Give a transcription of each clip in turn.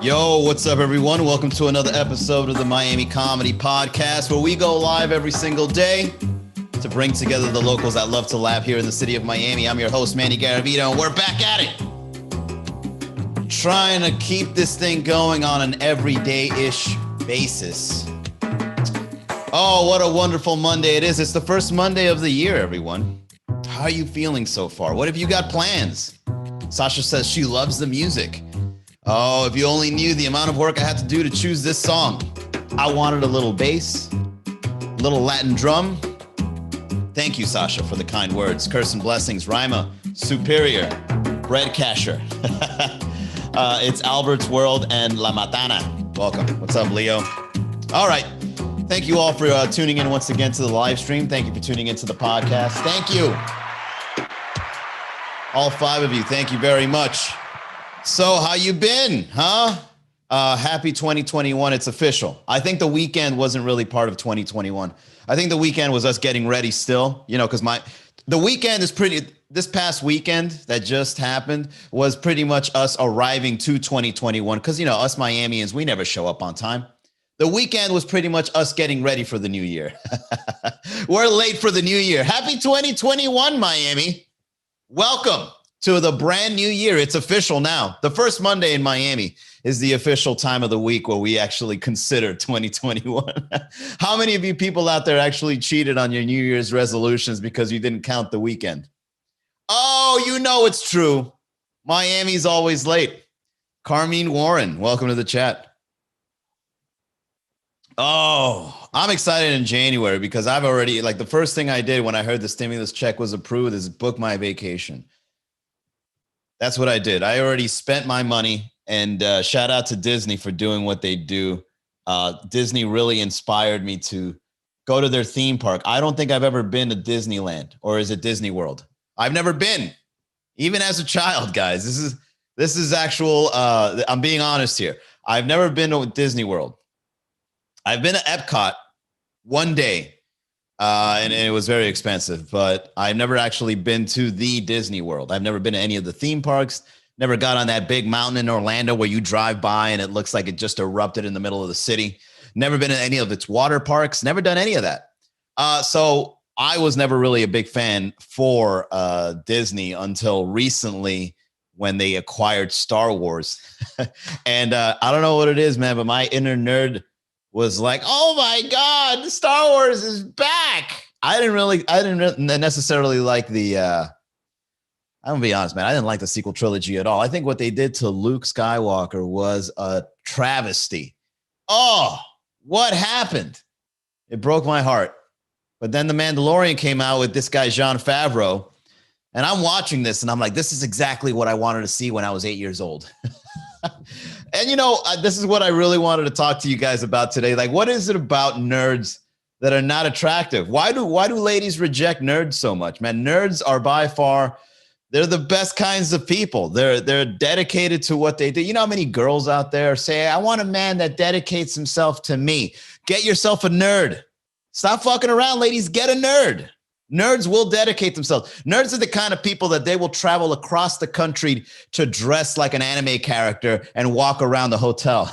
Yo, what's up, everyone? Welcome to another episode of the Miami Comedy Podcast, where we go live every single day to bring together the locals that love to laugh here in the city of Miami. I'm your host, Manny, and we're back at it. Trying to keep this thing going on an everyday-ish basis. Oh, what a wonderful Monday it is. It's the first Monday of the year, everyone. How are you feeling so far? What have you got plans? Sasha says she loves the music. Oh, if you only knew the amount of work I had to do to choose this song. I wanted a little bass, a little Latin drum. Thank you, Sasha, for the kind words. Curse and blessings, Rima, superior, bread casher. It's Albert's World and La Matana. Welcome. What's up, Leo? All right. Thank you all for tuning in once again to the live stream. Thank you for tuning into the podcast. Thank you. All five of you, thank you very much. So how you been, huh? Happy 2021. It's official. I think the weekend wasn't really part of 2021. I think the weekend was us getting ready still, because the weekend is this past weekend that just happened was pretty much us arriving to 2021. Cause us Miamians, we never show up on time. The weekend was pretty much us getting ready for the new year. We're late for the new year. Happy 2021, Miami. Welcome to the brand new year. It's official now. The first Monday in Miami is the official time of the week where we actually consider 2021. How many of you people out there actually cheated on your New Year's resolutions because you didn't count the weekend? Oh, it's true. Miami's always late. Carmine Warren, welcome to the chat. Oh, I'm excited in January because I've already, the first thing I did when I heard the stimulus check was approved is book my vacation. That's what I did. I already spent my money, and shout out to Disney for doing what they do. Disney really inspired me to go to their theme park. I don't think I've ever been to Disneyland, or is it Disney World? I've never been, even as a child, guys. This is actual, I'm being honest here. I've never been to Disney World. I've been to Epcot one day. And it was very expensive, but I've never actually been to the Disney World. I've never been to any of the theme parks, never got on that big mountain in Orlando where you drive by and it looks like it just erupted in the middle of the city. Never been to any of its water parks, never done any of that. So I was never really a big fan for Disney until recently when they acquired Star Wars. And I don't know what it is, man, but my inner nerd was like, oh my God, Star Wars is back. I didn't necessarily like the, I'm gonna be honest, man, I didn't like the sequel trilogy at all. I think what they did to Luke Skywalker was a travesty. Oh, what happened? It broke my heart. But then The Mandalorian came out with this guy, Jon Favreau, and I'm watching this and I'm like, this is exactly what I wanted to see when I was 8 years old. And, this is what I really wanted to talk to you guys about today. What is it about nerds that are not attractive? Why do ladies reject nerds so much? Man, nerds are by far, they're the best kinds of people. They're dedicated to what they do. You know how many girls out there say, I want a man that dedicates himself to me. Get yourself a nerd. Stop fucking around, ladies. Get a nerd. Nerds will dedicate themselves. Nerds are the kind of people that they will travel across the country to dress like an anime character and walk around the hotel.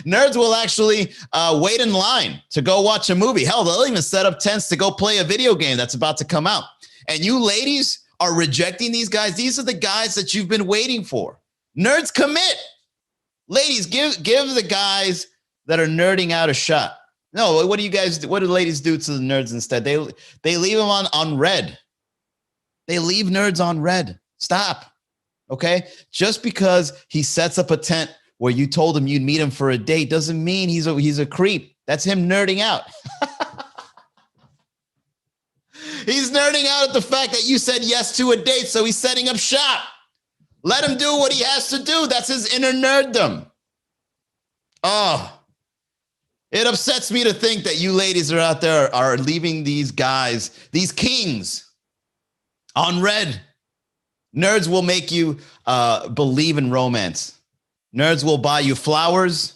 Nerds will actually wait in line to go watch a movie. Hell, they'll even set up tents to go play a video game that's about to come out. And you ladies are rejecting these guys. These are the guys that you've been waiting for. Nerds commit. Ladies, give the guys that are nerding out a shot. No, what do ladies do to the nerds instead? They leave them on red. They leave nerds on red. Stop. Okay? Just because he sets up a tent where you told him you'd meet him for a date doesn't mean he's a creep. That's him nerding out. He's nerding out at the fact that you said yes to a date, so he's setting up shop. Let him do what he has to do. That's his inner nerddom. Oh. It upsets me to think that you ladies are out there are leaving these guys, these kings, on red. Nerds will make you believe in romance. Nerds will buy you flowers.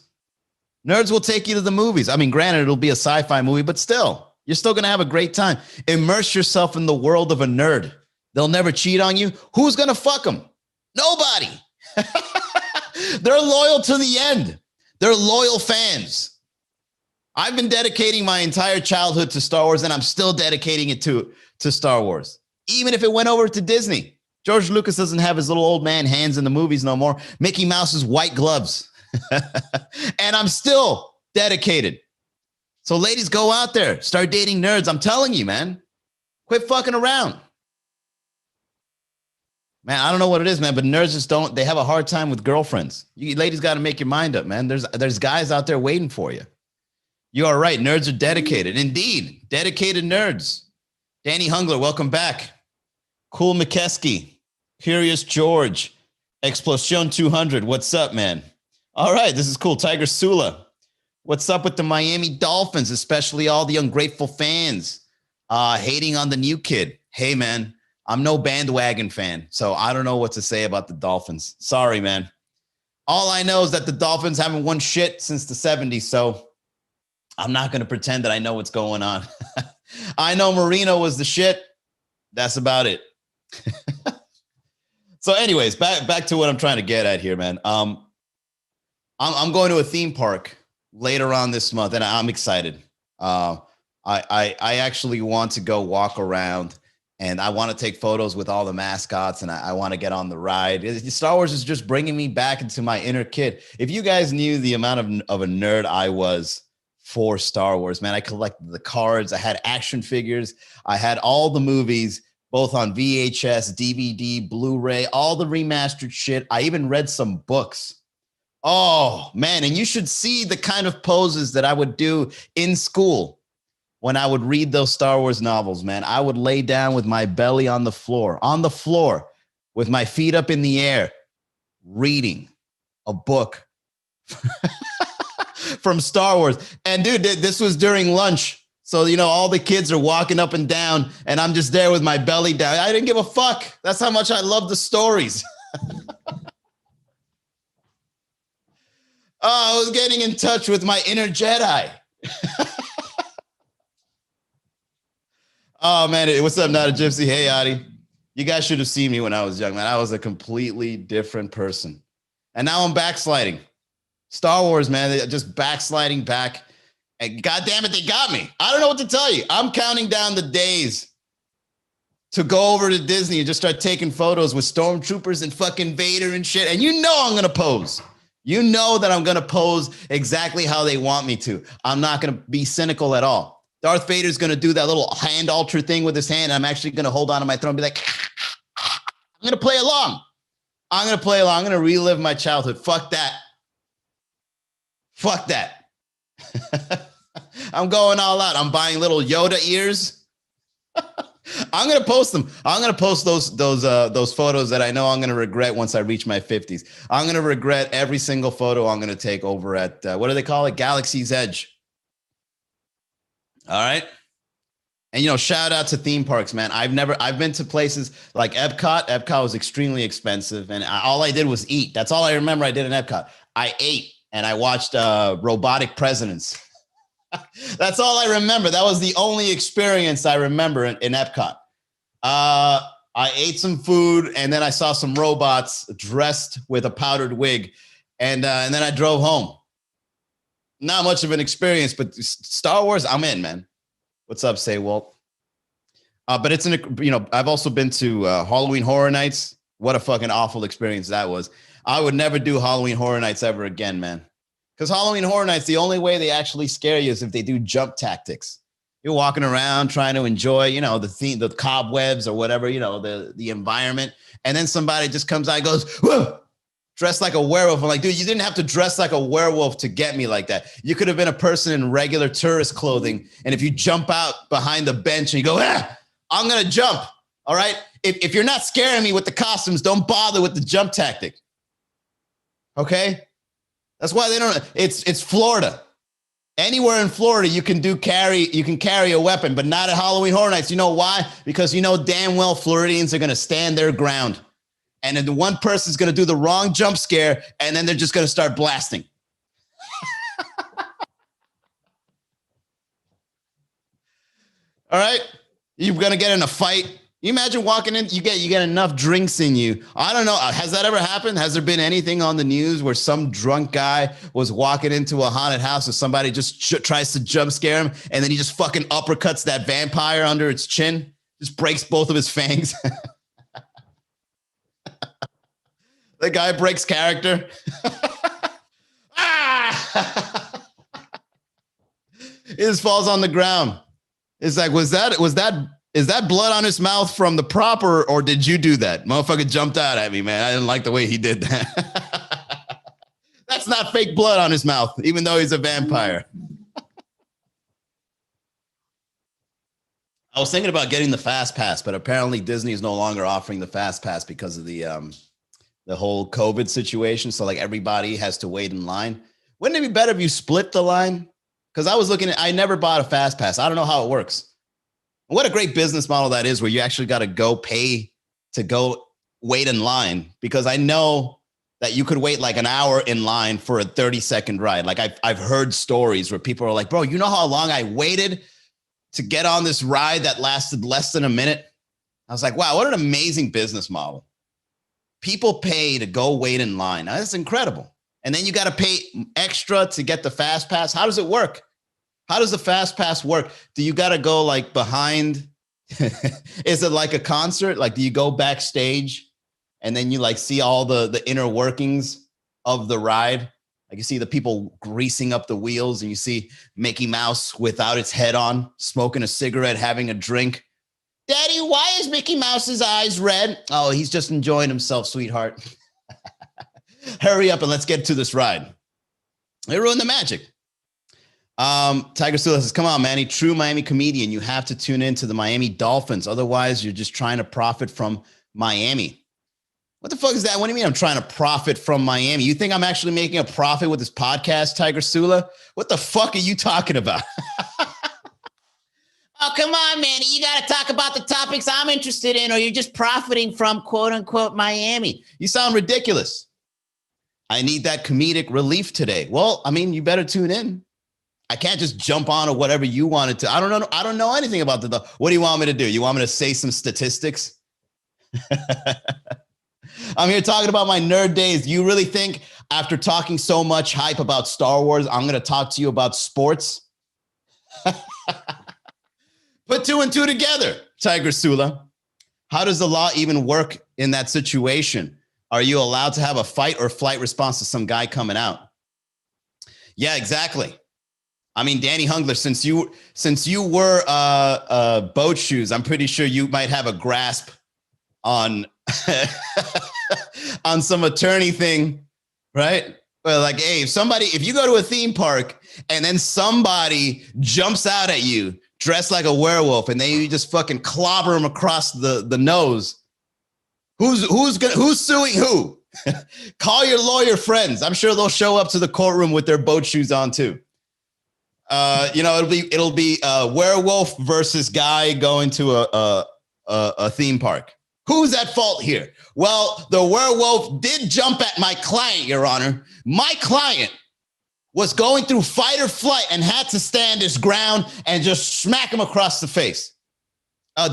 Nerds will take you to the movies. I mean, granted, it'll be a sci-fi movie, but still, you're still going to have a great time. Immerse yourself in the world of a nerd. They'll never cheat on you. Who's going to fuck them? Nobody. They're loyal to the end. They're loyal fans. I've been dedicating my entire childhood to Star Wars, and I'm still dedicating it to Star Wars. Even if it went over to Disney. George Lucas doesn't have his little old man hands in the movies no more. Mickey Mouse's white gloves. And I'm still dedicated. So ladies, go out there. Start dating nerds. I'm telling you, man. Quit fucking around. Man, I don't know what it is, man, but nerds just don't, they have a hard time with girlfriends. You ladies got to make your mind up, man. There's guys out there waiting for you. You are right. Nerds are dedicated. Indeed. Dedicated nerds. Danny Hungler, welcome back. Cool McKesky. Curious George. Explosion 200. What's up, man? All right. This is cool. Tiger Sula. What's up with the Miami Dolphins, especially all the ungrateful fans hating on the new kid? Hey, man, I'm no bandwagon fan, so I don't know what to say about the Dolphins. Sorry, man. All I know is that the Dolphins haven't won shit since the 70s, so I'm not going to pretend that I know what's going on. I know Marino was the shit. That's about it. So anyways, back to what I'm trying to get at here, man. I'm going to a theme park later on this month, and I'm excited. I actually want to go walk around, and I want to take photos with all the mascots, and I want to get on the ride. Star Wars is just bringing me back into my inner kid. If you guys knew the amount of a nerd I was for Star Wars, man, I collected the cards. I had action figures. I had all the movies, both on VHS, DVD, Blu-ray, all the remastered shit. I even read some books. Oh, man, and you should see the kind of poses that I would do in school when I would read those Star Wars novels, man. I would lay down with my belly on the floor, with my feet up in the air, reading a book from Star Wars. And dude, this was during lunch. So, you know, all the kids are walking up and down, and I'm just there with my belly down. I didn't give a fuck. That's how much I love the stories. Oh, I was getting in touch with my inner Jedi. Oh, man. What's up, Not a Gypsy? Hey, Adi. You guys should have seen me when I was young, man. I was a completely different person. And now I'm backsliding. Star Wars, man, they're just backsliding back. And God damn it, they got me. I don't know what to tell you. I'm counting down the days to go over to Disney and just start taking photos with stormtroopers and fucking Vader and shit. And you know I'm going to pose. You know that I'm going to pose exactly how they want me to. I'm not going to be cynical at all. Darth Vader's going to do that little hand alter thing with his hand. I'm actually going to hold on to my throne and be like, I'm going to play along. I'm going to play along. I'm going to relive my childhood. Fuck that. Fuck that. I'm going all out. I'm buying little Yoda ears. I'm going to post them. I'm going to post those photos that I know I'm going to regret once I reach my 50s. I'm going to regret every single photo I'm going to take over at, what do they call it? Galaxy's Edge. All right. And, you know, shout out to theme parks, man. I've been to places like Epcot. Epcot was extremely expensive. And all I did was eat. That's all I remember I did in Epcot. I ate and I watched Robotic Presidents. That's all I remember. That was the only experience I remember in Epcot. I ate some food, and then I saw some robots dressed with a powdered wig, and then I drove home. Not much of an experience, but Star Wars, I'm in, man. What's up, Say Walt? But it's I've also been to Halloween Horror Nights. What a fucking awful experience that was. I would never do Halloween Horror Nights ever again, man. Because Halloween Horror Nights, the only way they actually scare you is if they do jump tactics. You're walking around trying to enjoy, the cobwebs or whatever, the environment. And then somebody just comes out and goes, whoa, dressed like a werewolf. I'm like, dude, you didn't have to dress like a werewolf to get me like that. You could have been a person in regular tourist clothing. And if you jump out behind the bench and you go, I'm going to jump. All right. If you're not scaring me with the costumes, don't bother with the jump tactic. Okay. That's why they don't. It's Florida. Anywhere in Florida, you can carry a weapon, but not at Halloween Horror Nights. You know why? Because you know damn well Floridians are going to stand their ground, and then the one person's going to do the wrong jump scare, and then they're just going to start blasting. All right, you're going to get in a fight. You imagine walking in, you get enough drinks in you. I don't know. Has that ever happened? Has there been anything on the news where some drunk guy was walking into a haunted house or somebody just tries to jump scare him and then he just fucking uppercuts that vampire under its chin, just breaks both of his fangs? The guy breaks character. Ah! It just falls on the ground. It's like, is that blood on his mouth from the prop, or did you do that? Motherfucker jumped out at me, man. I didn't like the way he did that. That's not fake blood on his mouth, even though he's a vampire. I was thinking about getting the fast pass, but apparently Disney is no longer offering the fast pass because of the whole COVID situation. So like everybody has to wait in line. Wouldn't it be better if you split the line? Because I was looking I never bought a fast pass. I don't know how it works. What a great business model that is, where you actually got to go pay to go wait in line, because I know that you could wait like an hour in line for a 30-second ride. Like I've heard stories where people are like, bro, you know how long I waited to get on this ride that lasted less than a minute? I was like, wow, what an amazing business model. People pay to go wait in line. Now, that's incredible. And then you got to pay extra to get the fast pass. How does it work? How does the fast pass work? Do you got to go like behind? Is it like a concert? Like, do you go backstage and then you like see all the inner workings of the ride? Like you see the people greasing up the wheels and you see Mickey Mouse without its head on, smoking a cigarette, having a drink. Daddy, why is Mickey Mouse's eyes red? Oh, he's just enjoying himself, sweetheart. Hurry up and let's get to this ride. They ruined the magic. Tiger Sula says, come on, Manny, true Miami comedian. You have to tune into the Miami Dolphins. Otherwise, you're just trying to profit from Miami. What the fuck is that? What do you mean I'm trying to profit from Miami? You think I'm actually making a profit with this podcast, Tiger Sula? What the fuck are you talking about? Oh, come on, Manny. You got to talk about the topics I'm interested in, or you're just profiting from quote unquote Miami. You sound ridiculous. I need that comedic relief today. Well, I mean, you better tune in. I can't just jump on or whatever you wanted to. I don't know anything about the. What do you want me to do? You want me to say some statistics? I'm here talking about my nerd days. You really think after talking so much hype about Star Wars, I'm going to talk to you about sports? Put two and two together, Tiger Sula. How does the law even work in that situation? Are you allowed to have a fight or flight response to some guy coming out? Yeah, exactly. I mean, Danny Hungler, since you were boat shoes, I'm pretty sure you might have a grasp on on some attorney thing, right? Well, like, hey, if you go to a theme park and then somebody jumps out at you dressed like a werewolf and then you just fucking clobber him across the nose, who's suing who? Call your lawyer friends. I'm sure they'll show up to the courtroom with their boat shoes on too. It'll be werewolf versus guy going to a theme park. Who's at fault here? Well, the werewolf did jump at my client, Your Honor. My client was going through fight or flight and had to stand his ground and just smack him across the face.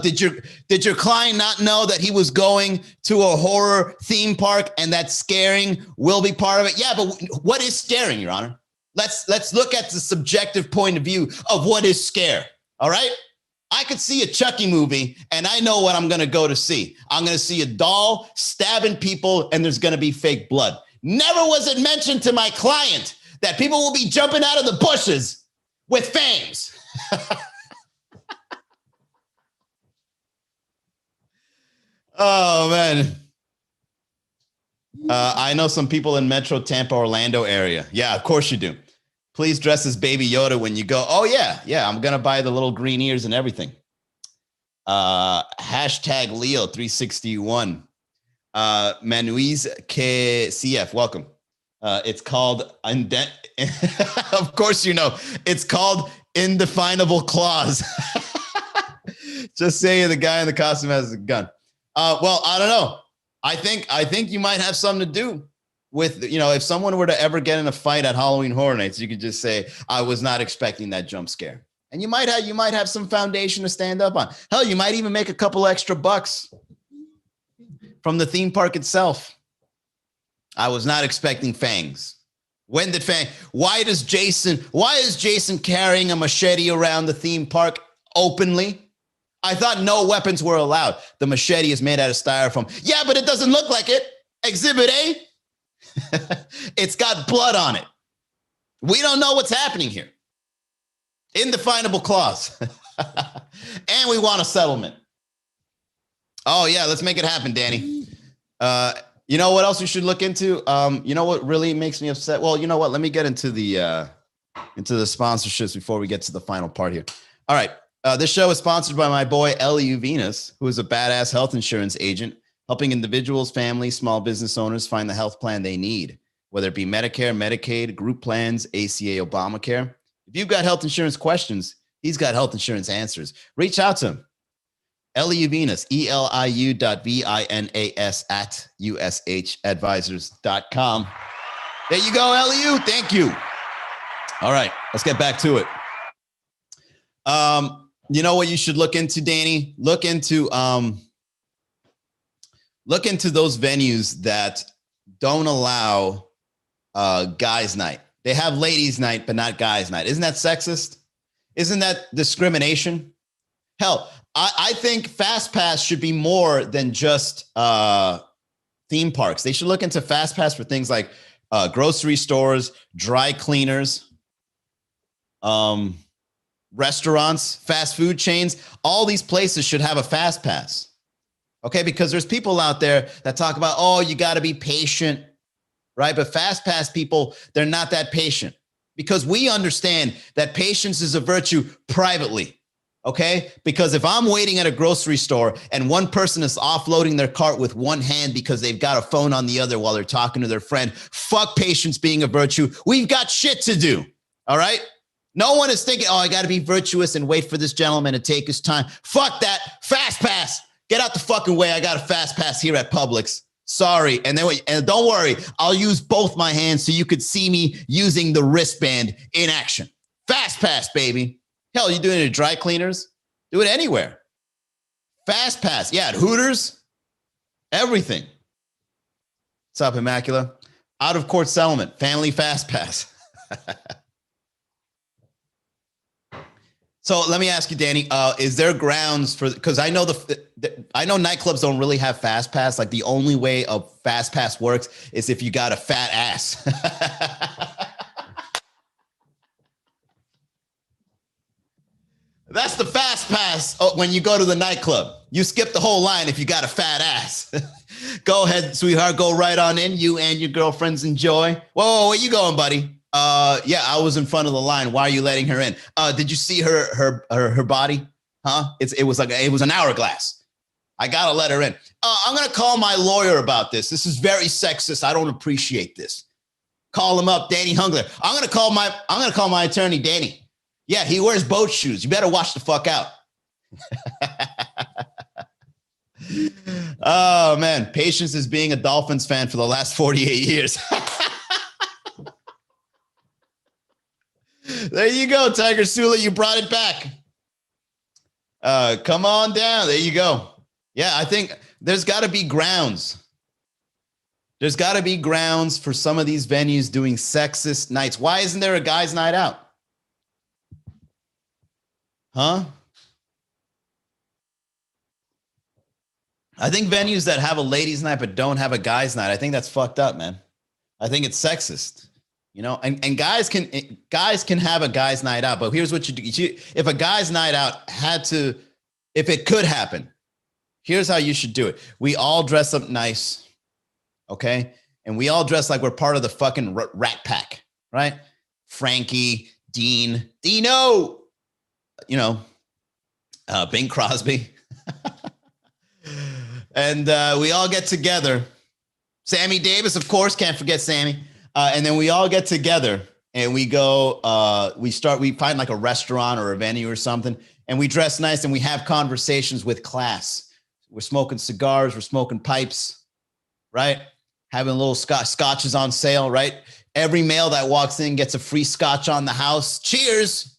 Did your client not know that he was going to a horror theme park and that scaring will be part of it? Yeah, but what is scaring, Your Honor? Let's look at the subjective point of view of what is scare. All right. I could see a Chucky movie and I know what I'm going to go to see. I'm going to see a doll stabbing people and there's going to be fake blood. Never was it mentioned to my client that people will be jumping out of the bushes with fangs. Oh, man. I know some people in Metro Tampa, Orlando area. Yeah, of course you do. Please dress as Baby Yoda when you go. Oh, yeah. Yeah, I'm going to buy the little green ears and everything. Hashtag Leo361. Manuiz KCF, welcome. It's called, of course you know, it's called Indefinable Clause. Just saying the guy in the costume has a gun. Well, I don't know. I think you might have something to do with, if someone were to ever get in a fight at Halloween Horror Nights, you could just say, I was not expecting that jump scare. And you might have some foundation to stand up on. Hell, you might even make a couple extra bucks from the theme park itself. I was not expecting fangs. When did why is Jason carrying a machete around the theme park openly? I thought no weapons were allowed. The machete is made out of styrofoam. Yeah, but it doesn't look like it. Exhibit A. It's got blood on it. We don't know what's happening here. Indefinable clause. And we want a settlement. Oh, yeah, let's make it happen, Danny. You know what else we should look into? You know what really makes me upset? Well, you know what? Let me get into the sponsorships before we get to the final part here. All right. This show is sponsored by my boy, Eliu Venus, who is a badass health insurance agent, helping individuals, families, small business owners find the health plan they need, whether it be Medicare, Medicaid, group plans, ACA, Obamacare. If you've got health insurance questions, he's got health insurance answers. Reach out to him. Eliu Venus, ELIU.VINAS at USHadvisors.com. There you go, Eliu. Thank you. All right, let's get back to it. You know what you should look into, Danny? Look into those venues that don't allow guys' night. They have ladies' night, but not guys' night. Isn't that sexist? Isn't that discrimination? Hell, I think Fast Pass should be more than just theme parks. They should look into Fast Pass for things like grocery stores, dry cleaners, restaurants, fast food chains. All these places should have a Fast Pass. Okay, because there's people out there that talk about, oh, you got to be patient, right? But Fast Pass people, they're not that patient, because we understand that patience is a virtue privately. Okay, because if I'm waiting at a grocery store and one person is offloading their cart with one hand because they've got a phone on the other while they're talking to their friend, fuck patience being a virtue. We've got shit to do. All right. No one is thinking, oh, I got to be virtuous and wait for this gentleman to take his time. Fuck that. Fast Pass. Get out the fucking way. I got a Fast Pass here at Publix. Sorry. And don't worry. I'll use both my hands so you could see me using the wristband in action. Fast Pass, baby. Hell, you doing it at dry cleaners? Do it anywhere. Fast Pass. Yeah, at Hooters. Everything. What's up, Immacula? Out of court settlement. Family Fast Pass. So let me ask you, Danny, is there grounds for, because I know I know nightclubs don't really have Fast Pass. Like the only way a Fast Pass works is if you got a fat ass. That's the Fast Pass when you go to the nightclub. You skip the whole line if you got a fat ass. Go ahead, sweetheart. Go right on in. You and your girlfriends enjoy. Whoa, where you going, buddy? Yeah, I was in front of the line. Why are you letting her in? Did you see her body? Huh? It was an hourglass. I gotta let her in. I'm gonna call my lawyer about this. This is very sexist. I don't appreciate this. Call him up, Danny Hungler. I'm gonna call my attorney, Danny. Yeah, he wears boat shoes. You better watch the fuck out. Oh, man. Patience is being a Dolphins fan for the last 48 years. There you go, Tiger Sula. You brought it back. Come on down. There you go. Yeah, I think there's got to be grounds. There's got to be grounds for some of these venues doing sexist nights. Why isn't there a guys' night out? Huh? I think venues that have a ladies' night but don't have a guys' night, I think that's fucked up, man. I think it's sexist, you know. And guys can have a guys' night out, but here's what you do: if a guys' night out if it could happen, here's how you should do it. We all dress up nice, okay, and we all dress like we're part of the fucking Rat Pack, right? Frankie, Dino. You know, Bing Crosby. And we all get together. Sammy Davis, of course, can't forget Sammy. And then we all get together and we go, we find like a restaurant or a venue or something, and we dress nice and we have conversations with class. We're smoking cigars, we're smoking pipes, right? Having a little scotch is on sale, right? Every male that walks in gets a free scotch on the house. Cheers.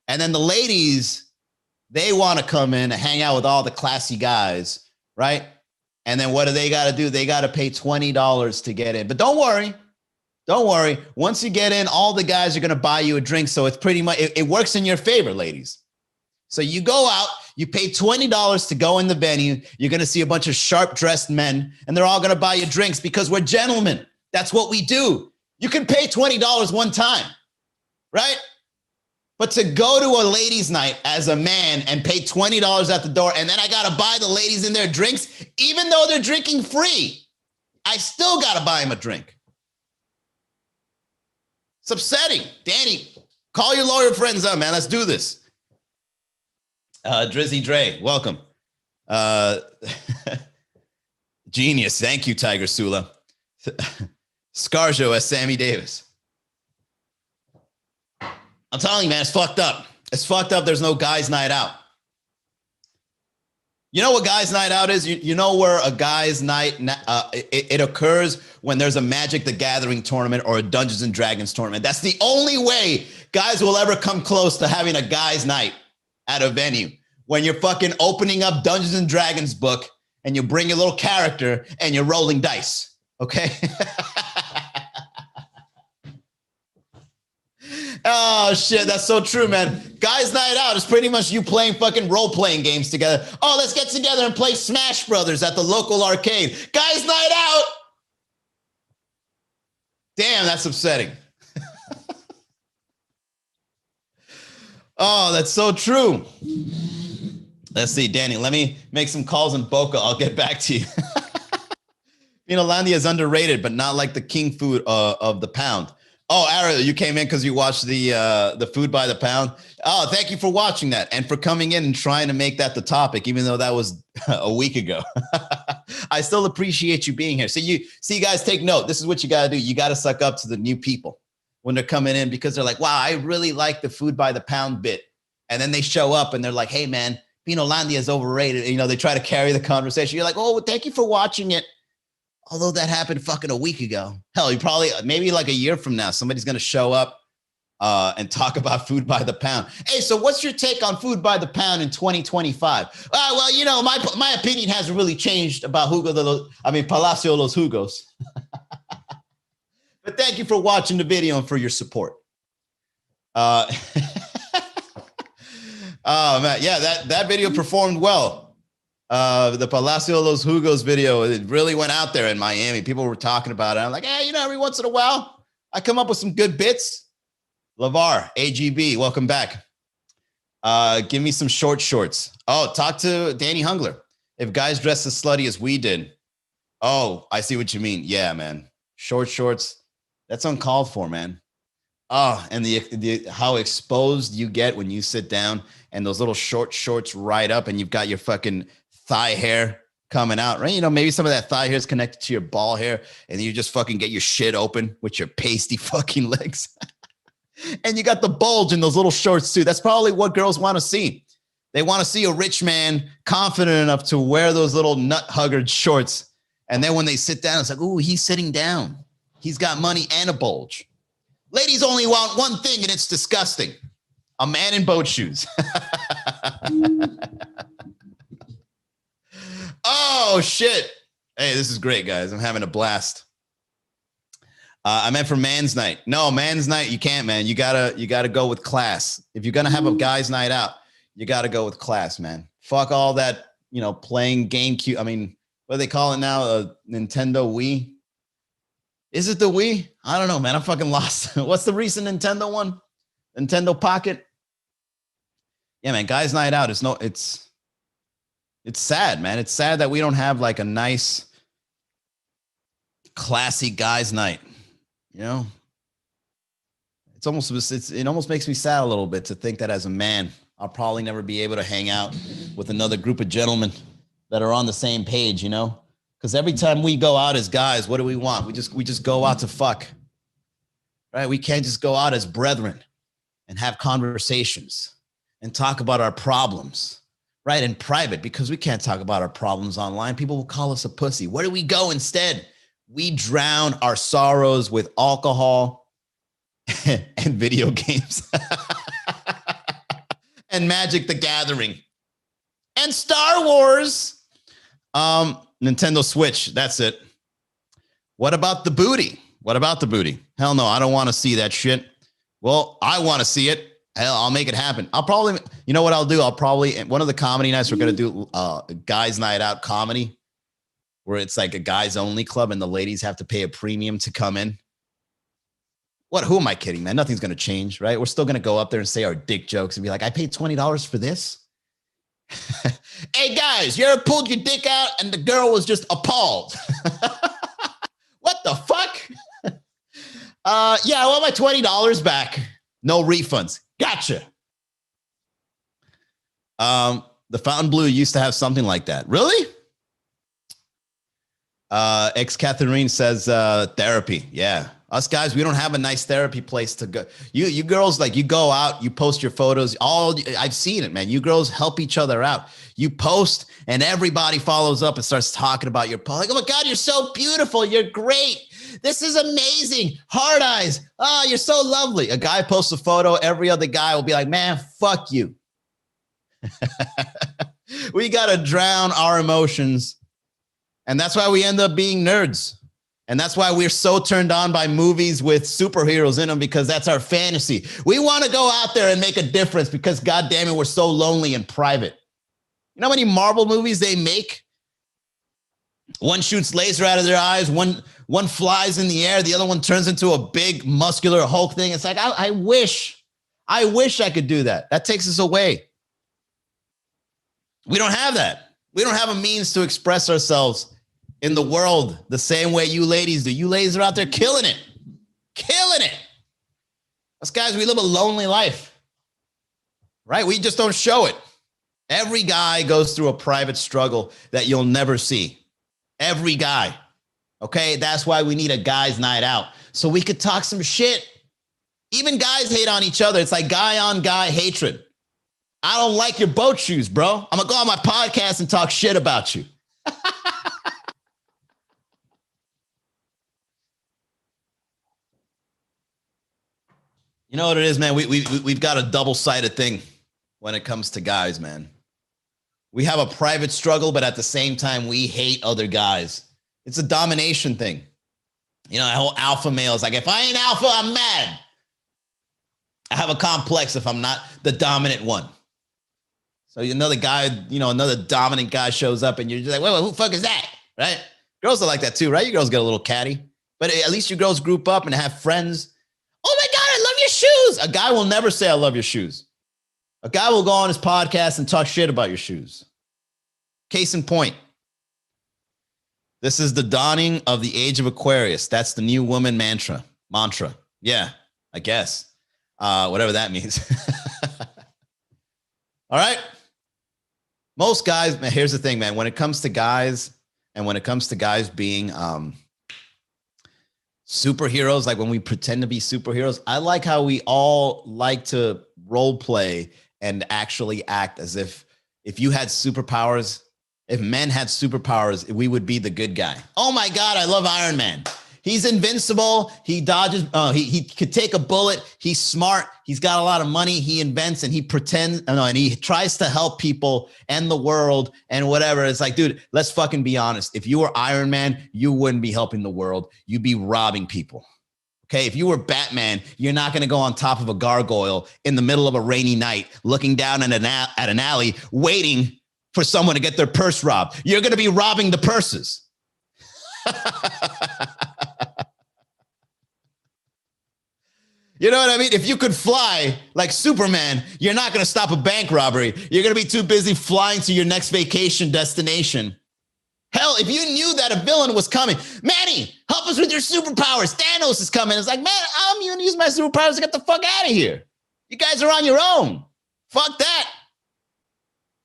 And then the ladies, they want to come in and hang out with all the classy guys, right? And then what do they got to do? They got to pay $20 to get in. But don't worry. Don't worry. Once you get in, all the guys are going to buy you a drink. So it's pretty much, it works in your favor, ladies. So you go out, you pay $20 to go in the venue. You're going to see a bunch of sharp dressed men, and they're all going to buy you drinks because we're gentlemen. That's what we do. You can pay $20 one time, right? But to go to a ladies' night as a man and pay $20 at the door, and then I got to buy the ladies in their drinks, even though they're drinking free, I still got to buy them a drink. It's upsetting. Danny, call your lawyer friends up, man. Let's do this. Drizzy Dre, welcome. Genius. Thank you, Tiger Sula. Scarjo as Sammy Davis. I'm telling you, man, it's fucked up. It's fucked up. There's no guys' night out. You know what guys' night out is? You know where a guys' night, it occurs when there's a Magic the Gathering tournament or a Dungeons and Dragons tournament. That's the only way guys will ever come close to having a guys' night at a venue. When you're fucking opening up Dungeons and Dragons book and you bring your little character and you're rolling dice, okay? Oh, shit, that's so true, man. Guys' night out is pretty much you playing fucking role-playing games together. Oh, let's get together and play Smash Brothers at the local arcade. Guys' night out! Damn, that's upsetting. Oh, that's so true. Let's see, Danny, let me make some calls in Boca. I'll get back to you. Finlandia is underrated, but not like the king food of the pound. Oh, Ariel, you came in because you watched the food by the pound. Oh, thank you for watching that and for coming in and trying to make that the topic, even though that was a week ago. I still appreciate you being here. So you guys, take note. This is what you got to do. You got to suck up to the new people when they're coming in because they're like, wow, I really like the food by the pound bit. And then they show up and they're like, hey, man, Finlandia is overrated. You know, they try to carry the conversation. You're like, oh, well, thank you for watching it. Although that happened fucking a week ago. Hell, you probably, maybe like a year from now, somebody's going to show up and talk about food by the pound. Hey, so what's your take on food by the pound in 2025? Well, you know, my opinion hasn't really changed about Palacio de los Jugos. But thank you for watching the video and for your support. Oh, man. Yeah, that video performed well. The Palacio de los Jugos video, it really went out there in Miami. People were talking about it. I'm like, hey, you know, every once in a while, I come up with some good bits. LeVar, AGB, welcome back. Give me some short shorts. Oh, talk to Danny Hungler. If guys dress as slutty as we did. Oh, I see what you mean. Yeah, man. Short shorts. That's uncalled for, man. Oh, and the how exposed you get when you sit down and those little short shorts ride up and you've got your fucking thigh hair coming out, right? You know, maybe some of that thigh hair is connected to your ball hair and you just fucking get your shit open with your pasty fucking legs. And you got the bulge in those little shorts too. That's probably what girls want to see. They want to see a rich man confident enough to wear those little nut huggered shorts. And then when they sit down, it's like, ooh, he's sitting down. He's got money and a bulge. Ladies only want one thing, and it's disgusting. A man in boat shoes. Oh, shit. Hey, this is great, guys. I'm having a blast. I meant for man's night. No, man's night, you can't, man. You gotta go with class. If you're gonna have a guy's night out, you gotta go with class, man. Fuck all that, you know, playing GameCube. I mean, what do they call it now? A Nintendo Wii? Is it the Wii? I don't know, man. I'm fucking lost. What's the recent Nintendo one? Nintendo Pocket? Yeah, man. Guys' night out. It's sad, man. It's sad that we don't have like a nice, classy guys' night. You know, it almost makes me sad a little bit to think that as a man, I'll probably never be able to hang out with another group of gentlemen that are on the same page, you know? Because every time we go out as guys, what do we want? We just go out to fuck, right? We can't just go out as brethren and have conversations and talk about our problems, right? In private, because we can't talk about our problems online. People will call us a pussy. Where do we go instead? We drown our sorrows with alcohol and video games. and Magic the Gathering and Star Wars. Nintendo Switch. That's it. What about the booty? What about the booty? Hell no, I don't want to see that shit. Well, I want to see it. Hell, I'll make it happen. I'll probably, you know what I'll do? I'll probably, one of the comedy nights, we're going to do guys night out comedy, where it's like a guys only club and the ladies have to pay a premium to come in. What? Who am I kidding, man? Nothing's going to change, right? We're still going to go up there and say our dick jokes and be like, I paid $20 for this. Hey guys, you ever pulled your dick out and the girl was just appalled? What the fuck? Yeah, I want my $20 back. No refunds. Gotcha. The Fountain Blue used to have something like that. Really? Ex Catherine says therapy. Yeah. Us guys, we don't have a nice therapy place to go. You girls, like, you go out, you post your photos. I've seen it, man. You girls help each other out. You post and everybody follows up and starts talking about your post. Like, oh my God, you're so beautiful. You're great. This is amazing. Hard eyes. Oh, you're so lovely. A guy posts a photo. Every other guy will be like, man, fuck you. We got to drown our emotions. And that's why we end up being nerds. And that's why we're so turned on by movies with superheroes in them, because that's our fantasy. We want to go out there and make a difference because, God damn it, we're so lonely and private. You know how many Marvel movies they make? One shoots laser out of their eyes. One flies in the air. The other one turns into a big muscular Hulk thing. It's like, I wish I could do that. That takes us away. We don't have that. We don't have a means to express ourselves in the world the same way you ladies do. You ladies are out there killing it. Killing it. Us guys, we live a lonely life, right? We just don't show it. Every guy goes through a private struggle that you'll never see. Every guy. Okay? That's why we need a guys' night out, so we could talk some shit. Even guys hate on each other. It's like guy on guy hatred. I don't like your boat shoes, bro. I'm going to go on my podcast and talk shit about you. You know what it is, man? We've got a double-sided thing when it comes to guys, man. We have a private struggle, but at the same time, we hate other guys. It's a domination thing. You know, that whole alpha male is like, if I ain't alpha, I'm mad. I have a complex if I'm not the dominant one. So another guy, another dominant guy shows up and you're just like, wait, who the fuck is that? Right? Girls are like that too, right? You girls get a little catty, but at least you girls group up and have friends. Oh my God, I love your shoes. A guy will never say, I love your shoes. A guy will go on his podcast and talk shit about your shoes. Case in point. This is the dawning of the age of Aquarius. That's the new woman mantra. Yeah, I guess. Whatever that means. All right. Most guys, man, here's the thing, man. When it comes to guys and when it comes to guys being superheroes, like when we pretend to be superheroes, I like how we all like to role play and actually act as if you had superpowers, if men had superpowers, we would be the good guy. Oh my God, I love Iron Man. He's invincible. He dodges. He could take a bullet. He's smart. He's got a lot of money. He invents and he pretends. And he tries to help people and the world and whatever. It's like, dude, let's fucking be honest. If you were Iron Man, you wouldn't be helping the world. You'd be robbing people. Okay, if you were Batman, you're not going to go on top of a gargoyle in the middle of a rainy night, looking down at an alley, waiting for someone to get their purse robbed. You're going to be robbing the purses. You know what I mean? If you could fly like Superman, you're not going to stop a bank robbery. You're going to be too busy flying to your next vacation destination. Hell, if you knew that a villain was coming, Manny, help us with your superpowers. Thanos is coming. It's like, man, I'm going to use my superpowers to get the fuck out of here. You guys are on your own. Fuck that.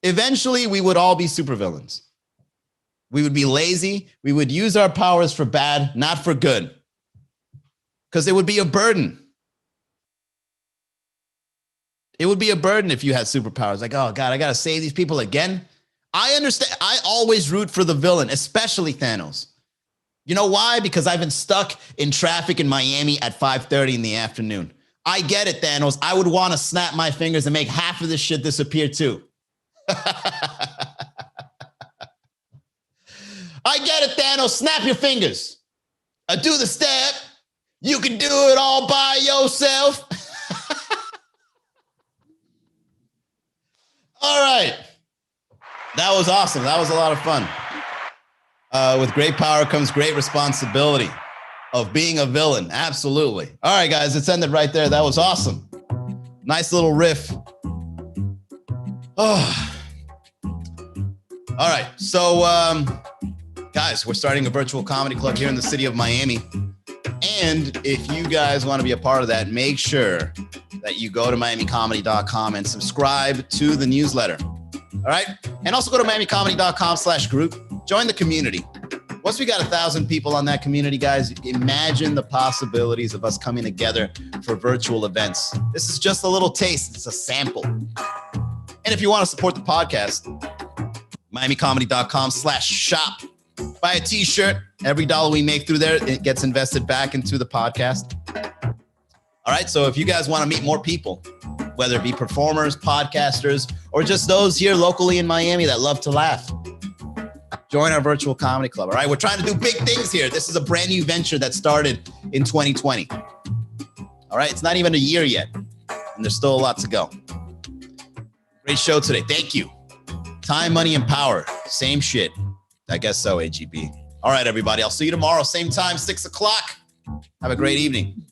Eventually, we would all be supervillains. We would be lazy. We would use our powers for bad, not for good. Because it would be a burden. It would be a burden if you had superpowers. Like, oh God, I got to save these people again. I understand. I always root for the villain, especially Thanos. You know why? Because I've been stuck in traffic in Miami at 5:30 in the afternoon. I get it, Thanos. I would want to snap my fingers and make half of this shit disappear too. I get it, Thanos. Snap your fingers. Do the step. You can do it all by yourself. All right. That was awesome. That was a lot of fun. With great power comes great responsibility of being a villain. Absolutely. All right, guys, it's ended right there. That was awesome. Nice little riff. Oh. All right. So, guys, we're starting a virtual comedy club here in the city of Miami. And if you guys want to be a part of that, make sure that you go to miamicomedy.com and subscribe to the newsletter. All right. And also go to miamicomedy.com/group. Join the community. Once we got 1,000 people on that community, guys, imagine the possibilities of us coming together for virtual events. This is just a little taste. It's a sample. And if you want to support the podcast, miamicomedy.com/shop. Buy a t-shirt. Every dollar we make through there, it gets invested back into the podcast. All right. So if you guys want to meet more people, whether it be performers, podcasters, or just those here locally in Miami that love to laugh, join our virtual comedy club. All right. We're trying to do big things here. This is a brand new venture that started in 2020. All right. It's not even a year yet, and there's still a lot to go. Great show today. Thank you. Time, money, and power. Same shit. I guess so, AGB. All right, everybody. I'll see you tomorrow. Same time, 6 o'clock. Have a great evening.